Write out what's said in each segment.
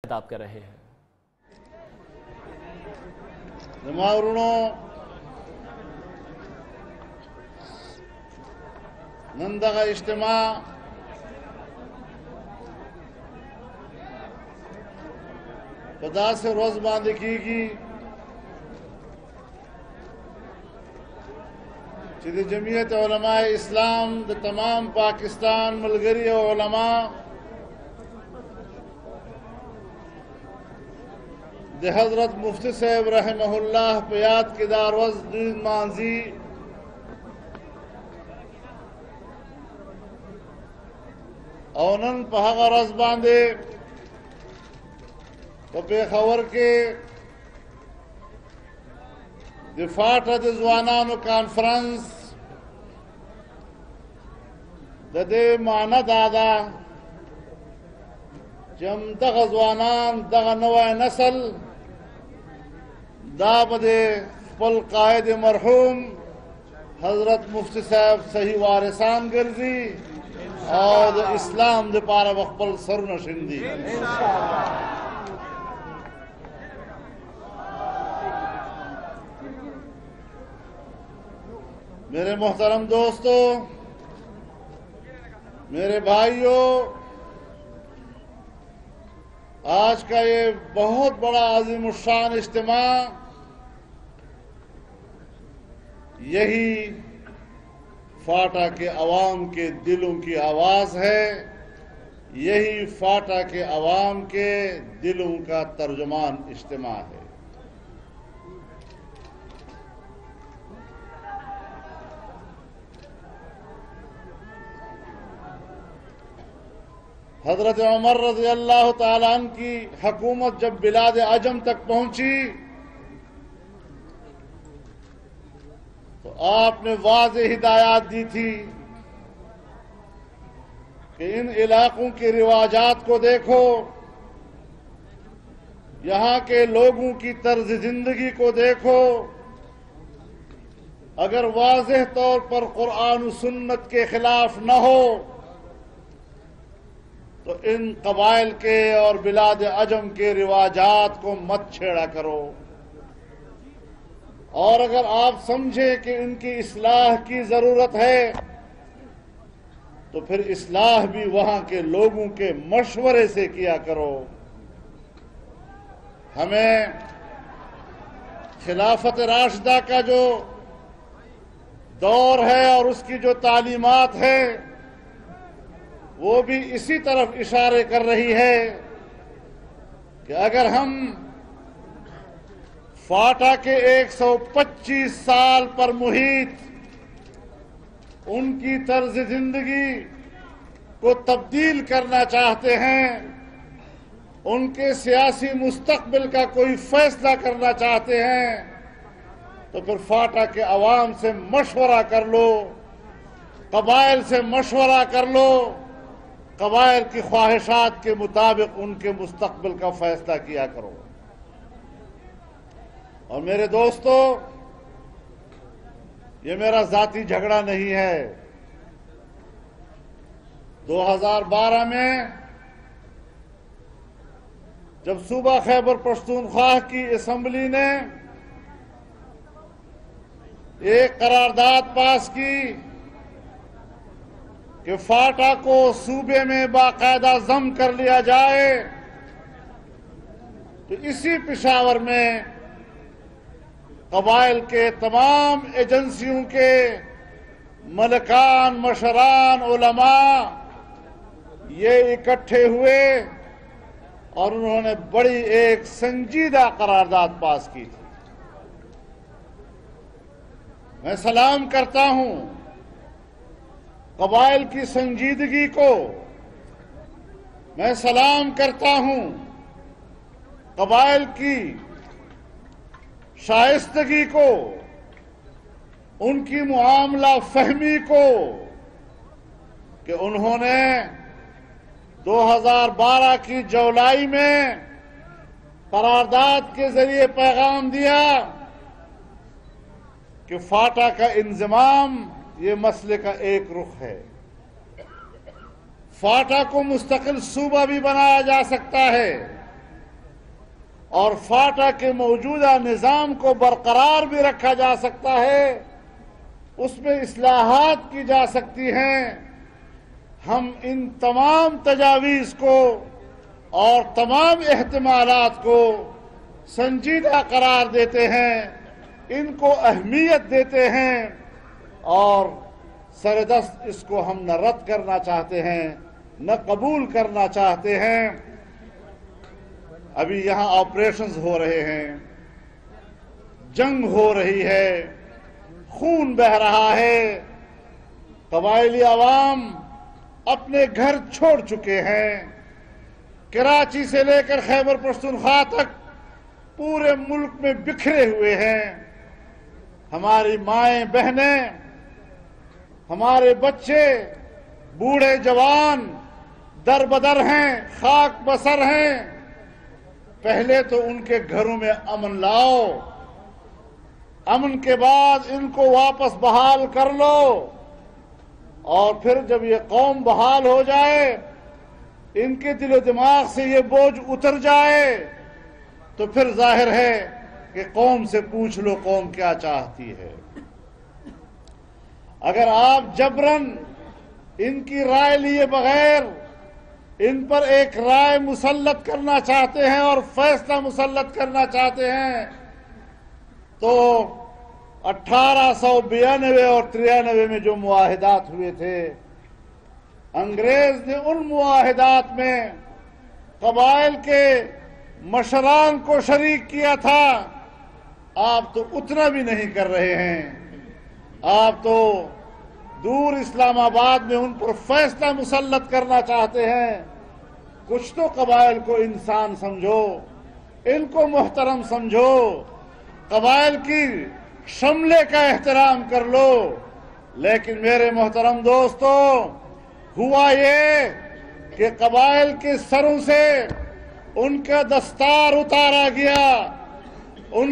خطاب کر رہے ہیں۔ نندغا اجتماع پدا سے روز باندھ کی گی چیز جمعیت علماء اسلام د تمام پاکستان ملگری علماء د حضرت مفتی صاحب رحمہ اللہ پیاد کی داروز دین مانزی اونن پہاگا رز باندے پہ خبر کے دفاع دزوانانو کانفرنس دے معنی دادا جم دغ زوانان دغ نوع نسل دا بدے پل قائد مرحوم حضرت مفتی صاحب صحیح وارثان گرزی اور اسلام دے پارا وقبل سر نشندی میرے محترم دوستو، میرے بھائیوں، آج کا یہ بہت بڑا عظیم الشان اجتماع یہی فاٹا کے عوام کے دلوں کی آواز ہے، یہی فاٹا کے عوام کے دلوں کا ترجمان اجتماع ہے۔ حضرت عمر رضی اللہ تعالیٰ عنہ کی حکومت جب بلاد عجم تک پہنچی تو آپ نے واضح ہدایات دی تھی کہ ان علاقوں کے رواجات کو دیکھو، یہاں کے لوگوں کی طرز زندگی کو دیکھو، اگر واضح طور پر قرآن و سنت کے خلاف نہ ہو تو ان قبائل کے اور بلاد عجم کے رواجات کو مت چھیڑا کرو، اور اگر آپ سمجھیں کہ ان کی اصلاح کی ضرورت ہے تو پھر اصلاح بھی وہاں کے لوگوں کے مشورے سے کیا کرو۔ ہمیں خلافت راشدہ کا جو دور ہے اور اس کی جو تعلیمات ہے وہ بھی اسی طرف اشارے کر رہی ہے کہ اگر ہم فاٹا کے 125 سال پر محیط ان کی طرز زندگی کو تبدیل کرنا چاہتے ہیں، ان کے سیاسی مستقبل کا کوئی فیصلہ کرنا چاہتے ہیں، تو پھر فاٹا کے عوام سے مشورہ کر لو، قبائل سے مشورہ کر لو، قبائل کی خواہشات کے مطابق ان کے مستقبل کا فیصلہ کیا کرو۔ اور میرے دوستو، یہ میرا ذاتی جھگڑا نہیں ہے۔ 2012 میں جب صوبہ خیبر پختونخوا کی اسمبلی نے ایک قرارداد پاس کی کہ فاٹا کو صوبے میں باقاعدہ ضم کر لیا جائے، تو اسی پشاور میں قبائل کے تمام ایجنسیوں کے ملکان، مشران، علماء یہ اکٹھے ہوئے اور انہوں نے بڑی ایک سنجیدہ قرارداد پاس کی تھی۔ میں سلام کرتا ہوں قبائل کی سنجیدگی کو، میں سلام کرتا ہوں قبائل کی شائستگی کو، ان کی معاملہ فہمی کو، کہ انہوں نے 2012 کی جولائی میں قرارداد کے ذریعے پیغام دیا کہ فاٹا کا انضمام یہ مسئلے کا ایک رخ ہے۔ فاٹا کو مستقل صوبہ بھی بنایا جا سکتا ہے، اور فاٹا کے موجودہ نظام کو برقرار بھی رکھا جا سکتا ہے، اس میں اصلاحات کی جا سکتی ہیں۔ ہم ان تمام تجاویز کو اور تمام احتمالات کو سنجیدہ قرار دیتے ہیں، ان کو اہمیت دیتے ہیں، اور سردست اس کو ہم نہ رد کرنا چاہتے ہیں نہ قبول کرنا چاہتے ہیں۔ ابھی یہاں آپریشنز ہو رہے ہیں، جنگ ہو رہی ہے، خون بہہ رہا ہے، قبائلی عوام اپنے گھر چھوڑ چکے ہیں۔ کراچی سے لے کر خیبر پختونخوا تک پورے ملک میں بکھرے ہوئے ہیں۔ ہماری مائیں بہنیں، ہمارے بچے، بوڑھے جوان در بدر ہیں، خاک بسر ہیں۔ پہلے تو ان کے گھروں میں امن لاؤ، امن کے بعد ان کو واپس بحال کر لو، اور پھر جب یہ قوم بحال ہو جائے، ان کے دل و دماغ سے یہ بوجھ اتر جائے، تو پھر ظاہر ہے کہ قوم سے پوچھ لو قوم کیا چاہتی ہے۔ اگر آپ جبراً ان کی رائے لیے بغیر ان پر ایک رائے مسلط کرنا چاہتے ہیں اور فیصلہ مسلط کرنا چاہتے ہیں، تو 1892 اور 93 میں جو معاہدات ہوئے تھے، انگریز نے ان معاہدات میں قبائل کے مشران کو شریک کیا تھا۔ آپ تو اتنا بھی نہیں کر رہے ہیں، آپ تو دور اسلام آباد میں ان پر فیصلہ مسلط کرنا چاہتے ہیں۔ کچھ تو قبائل کو انسان سمجھو، ان کو محترم سمجھو، قبائل کی شملے کا احترام کر لو۔ لیکن میرے محترم دوستو، ہوا یہ کہ قبائل کے سروں سے ان کا دستار اتارا گیا، ان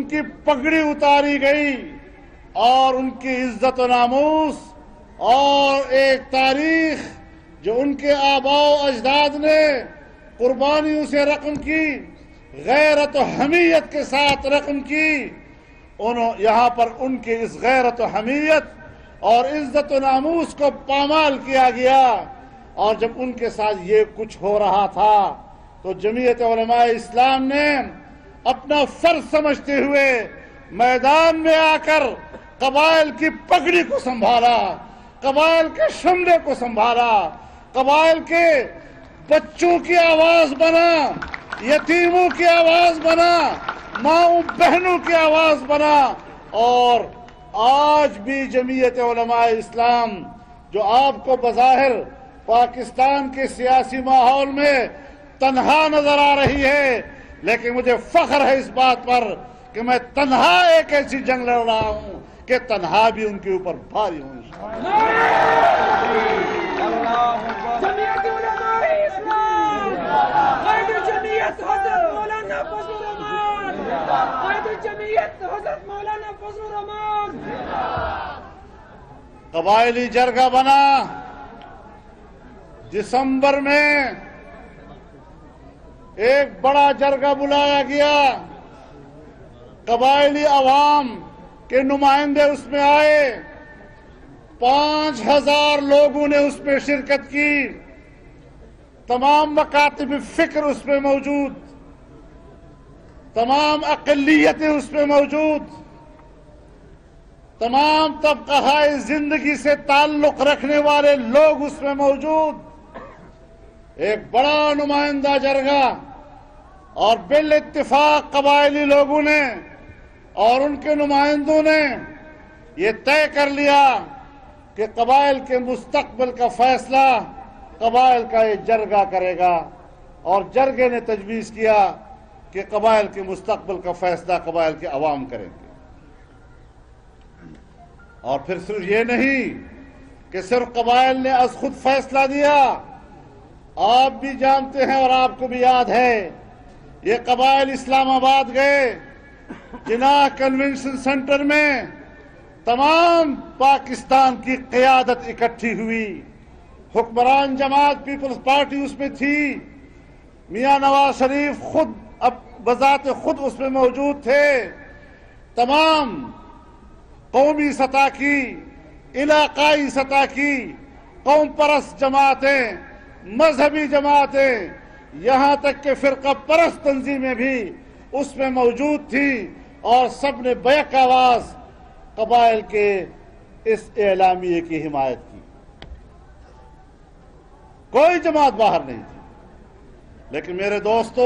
کی پگڑی اتاری گئی، اور ان کی عزت و ناموس اور ایک تاریخ جو ان کے آباء و اجداد نے قربانیوں سے رقم کی، غیرت و حمیت کے ساتھ رقم کی، یہاں پر ان کی اس غیرت و حمیت اور عزت و ناموس کو پامال کیا گیا۔ اور جب ان کے ساتھ یہ کچھ ہو رہا تھا تو جمعیت علماء اسلام نے اپنا فرض سمجھتے ہوئے میدان میں آ کر قبائل کی پگڑی کو سنبھالا، قبائل کے شملے کو سنبھالا، قبائل کے بچوں کی آواز بنا، یتیموں کی آواز بنا، ماؤں بہنوں کی آواز بنا۔ اور آج بھی جمعیت علماء اسلام، جو آپ کو بظاہر پاکستان کے سیاسی ماحول میں تنہا نظر آ رہی ہے، لیکن مجھے فخر ہے اس بات پر کہ میں تنہا ایک ایسی جنگ لڑ رہا ہوں کہ تنہا بھی ان کے اوپر بھاری ہوں۔ جمعیت علماء اسلام، قائد جمعیت حضرت مولانا فضل الرحمان، قائد جمعیت حضرت مولانا فضل الرحمان۔ قبائلی جرگہ بنا، دسمبر میں ایک بڑا جرگہ بلایا گیا، قبائلی عوام کے نمائندے اس میں آئے، 5000 لوگوں نے اس میں شرکت کی، تمام مکاتب فکر اس میں موجود، تمام اقلیتیں اس میں موجود، تمام طبقہ زندگی سے تعلق رکھنے والے لوگ اس میں موجود، ایک بڑا نمائندہ جرگہ، اور بالاتفاق قبائلی لوگوں نے اور ان کے نمائندوں نے یہ طے کر لیا کہ قبائل کے مستقبل کا فیصلہ قبائل کا یہ جرگہ کرے گا، اور جرگے نے تجویز کیا کہ قبائل کے مستقبل کا فیصلہ قبائل کے عوام کریں گے۔ اور پھر صرف یہ نہیں کہ صرف قبائل نے از خود فیصلہ دیا، آپ بھی جانتے ہیں اور آپ کو بھی یاد ہے، یہ قبائل اسلام آباد گئے، جناح کنونشن سینٹر میں تمام پاکستان کی قیادت اکٹھی ہوئی، حکمران جماعت پیپلز پارٹی اس میں تھی، میاں نواز شریف خود اب بذات خود اس میں موجود تھے. تمام قومی سطح کی، علاقائی سطح کی قوم پرست جماعتیں، مذہبی جماعتیں، یہاں تک کہ فرقہ پرست تنظیمیں بھی اس میں موجود تھیں، اور سب نے بیک آواز قبائل کے اس اعلامیے کی حمایت کی. کوئی جماعت باہر نہیں تھی. لیکن میرے دوستو،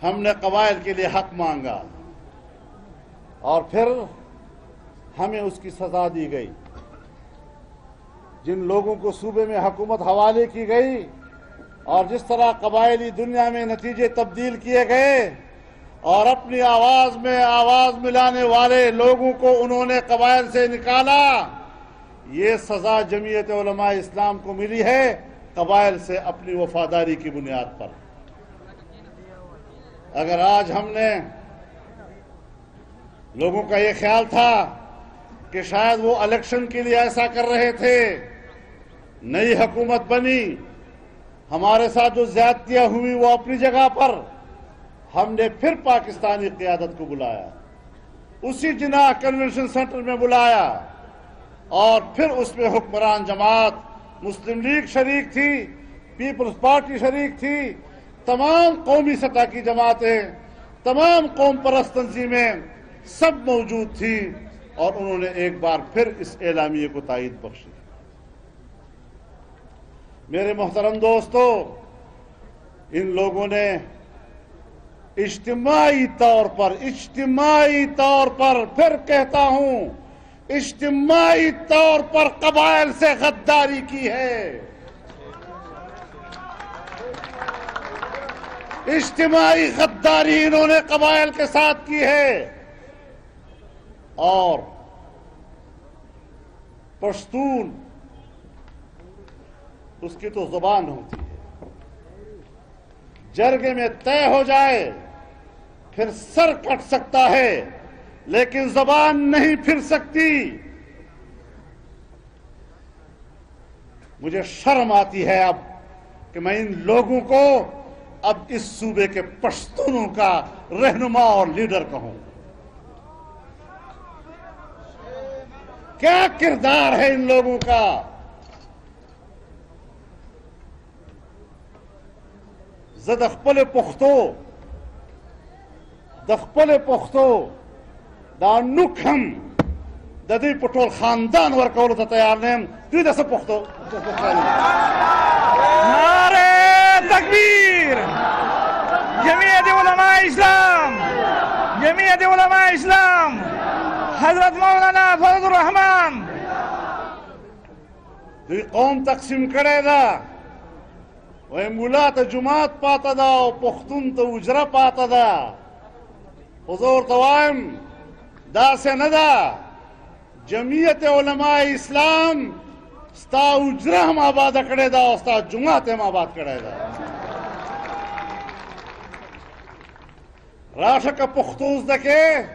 ہم نے قبائل کے لیے حق مانگا اور پھر ہمیں اس کی سزا دی گئی. جن لوگوں کو صوبے میں حکومت حوالے کی گئی اور جس طرح قبائلی دنیا میں نتیجے تبدیل کیے گئے اور اپنی آواز میں آواز ملانے والے لوگوں کو انہوں نے قبائل سے نکالا، یہ سزا جمعیت علماء اسلام کو ملی ہے قبائل سے اپنی وفاداری کی بنیاد پر. اگر آج ہم نے لوگوں کا یہ خیال تھا کہ شاید وہ الیکشن کے لیے ایسا کر رہے تھے، نئی حکومت بنی، ہمارے ساتھ جو زیادتیاں ہوئی وہ اپنی جگہ پر، ہم نے پھر پاکستانی قیادت کو بلایا، اسی جناح کنونشن سینٹر میں بلایا، اور پھر اس میں حکمران جماعت مسلم لیگ شریک تھی، پیپلز پارٹی شریک تھی، تمام قومی سطح کی جماعتیں، تمام قوم پرست تنظیمیں سب موجود تھی، اور انہوں نے ایک بار پھر اس اعلامیے کو تائید بخشی. میرے محترم دوستو، ان لوگوں نے اجتماعی طور پر پھر کہتا ہوں، اجتماعی طور پر قبائل سے غداری کی ہے. اجتماعی غداری انہوں نے قبائل کے ساتھ کی ہے. اور پشتون، اس کی تو زبان ہوتی ہے، جرگے میں طے ہو جائے پھر سر کٹ سکتا ہے لیکن زبان نہیں پھر سکتی. مجھے شرم آتی ہے اب کہ میں ان لوگوں کو اب اس صوبے کے پشتونوں کا رہنما اور لیڈر کہوں. کیا کردار ہے ان لوگوں کا؟ زد خپل پختو دا نوک هم د دوی په ټول خاندان ورکولو ته تیار نه یم. دوی د څه پښتو؟ نعرہ تکبیر! جمعیت علماء اسلام، جمعیت علماء اسلام، حضرت مولانا فضل الرحمان. دوی قوم تقسیم کړی ده، وای مولا ته جماعت پاته ده او پښتون ته اجره پاته ده. خو زه ورته وایم داسې نه ده. جمعیت علماء اسلام ستا اجره هم آباده کړې ده او ستا جماعت هم آباد کړی ده. راشه که پښتو زده کې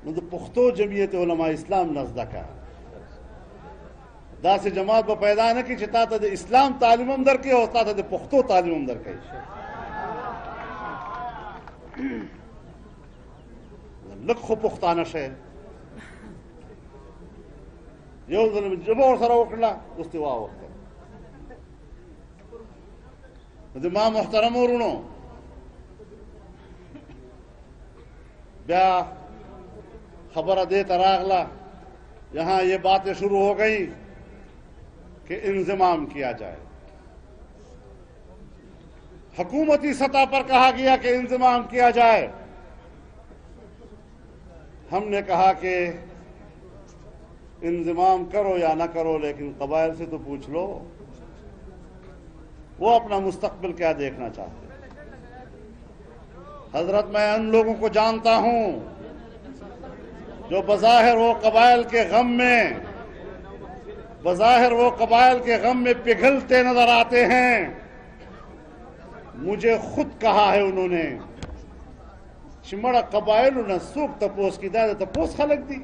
نو د پښتو جمعیت علماء اسلام نه زده که. داسې جماعت به پیدا نه کړي چې تا ته د اسلام تعلیم هم درکړي او تا ته د پښتو تعلیم هم درکړي. لږ خو پښتانه شئ. یو ځل مې ژبه ورسره وکړله، اوس دې واوښته. نو د ما محترمو وروڼو، بیا خبره دې ته راغله، یہاں یہ باتیں شروع ہو گئی کہ انضمام کیا جائے. حکومتی سطح پر کہا گیا کہ انضمام کیا جائے. ہم نے کہا کہ انضمام کرو یا نہ کرو لیکن قبائل سے تو پوچھ لو وہ اپنا مستقبل کیا دیکھنا چاہتے ہیں. حضرت میں ان لوگوں کو جانتا ہوں جو بظاہر وہ قبائل کے غم میں پگھلتے نظر آتے ہیں. مجھے خود کہا ہے انہوں نے چمڑا قبائل نہ سوک تپوس کی داد تپوس خلق دی.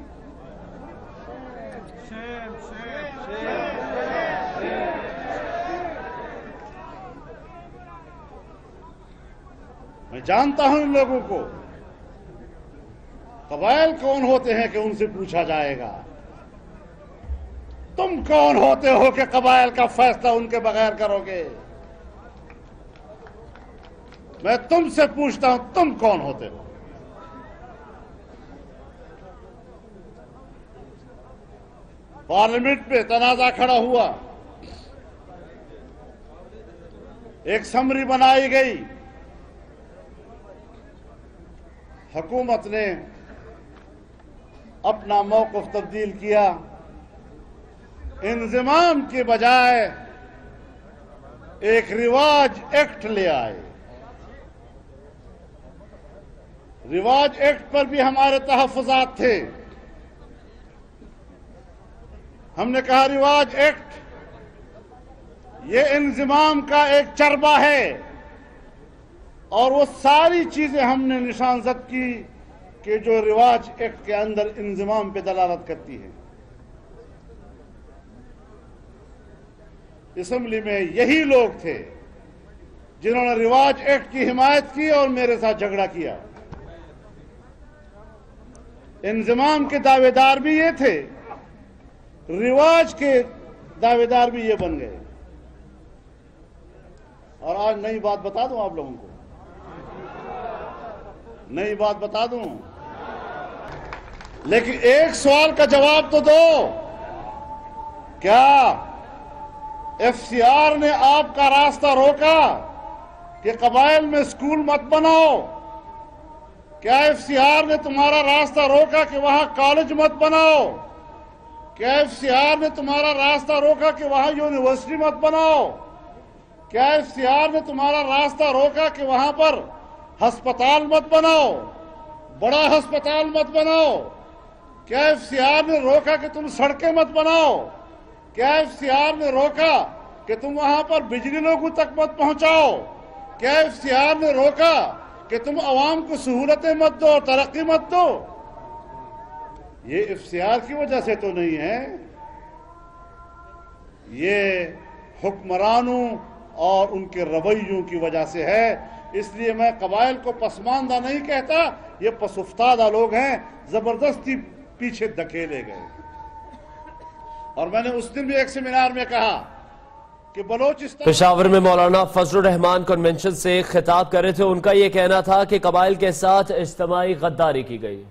میں جانتا ہوں ان لوگوں کو، قبائل کون ہوتے ہیں کہ ان سے پوچھا جائے گا؟ تم کون ہوتے ہو کہ قبائل کا فیصلہ ان کے بغیر کرو گے؟ میں تم سے پوچھتا ہوں، تم کون ہوتے ہو؟ پارلیمنٹ پہ تنازع کھڑا ہوا، ایک سمری بنائی گئی، حکومت نے اپنا موقف تبدیل کیا، انضمام کے بجائے ایک رواج ایکٹ لے آئے۔ رواج ایکٹ پر بھی ہمارے تحفظات تھے۔ ہم نے کہا رواج ایکٹ یہ انضمام کا ایک چربہ ہے، اور وہ ساری چیزیں ہم نے نشان زد کی کہ جو رواج ایکٹ کے اندر انضمام پہ دلالت کرتی ہے۔ اسمبلی میں یہی لوگ تھے جنہوں نے رواج ایکٹ کی حمایت کی اور میرے ساتھ جھگڑا کیا۔ انضمام کے دعوے دار بھی یہ تھے، رواج کے دعوے دار بھی یہ بن گئے۔ اور آج نئی بات بتا دوں آپ لوگوں کو، نئی بات بتا دوں، لیکن ایک سوال کا جواب تو دو، کیا ایف سی آر نے آپ کا راستہ روکا کہ قبائل میں اسکول مت بناؤ؟ کیا ایف سی آر نے تمہارا راستہ روکا کہ وہاں کالج مت بناؤ؟ کیا ایف سی آر نے تمہارا راستہ روکا کہ وہاں یونیورسٹی مت بناؤ؟ کیا ایف سی آر نے تمہارا راستہ روکا کہ وہاں پر ہسپتال مت بناؤ، بڑا ہسپتال مت بناؤ؟ کیا ایف سی آر نے روکا کہ تم سڑکیں مت بناؤ؟ کیا ایف سی آر نے روکا کہ تم وہاں پر بجلی لوگوں تک مت پہنچاؤ؟ کیا ایف سی آر نے روکا کہ تم عوام کو سہولتیں مت دو، ترقی مت دو؟ یہ ایف سی آر کی وجہ سے تو نہیں ہے، یہ حکمرانوں اور ان کے رویوں کی وجہ سے ہے۔ اس لیے میں قبائل کو پسماندہ نہیں کہتا، یہ پس افتادہ لوگ ہیں، زبردستی پیچھے دھکیلے گئے۔ اور میں نے اس دن بھی ایک سیمینار میں کہا کہ بلوچستان پشاور میں مولانا فضل الرحمان کنونشن سے خطاب کر رہے تھے، ان کا یہ کہنا تھا کہ قبائل کے ساتھ اجتماعی غداری کی گئی۔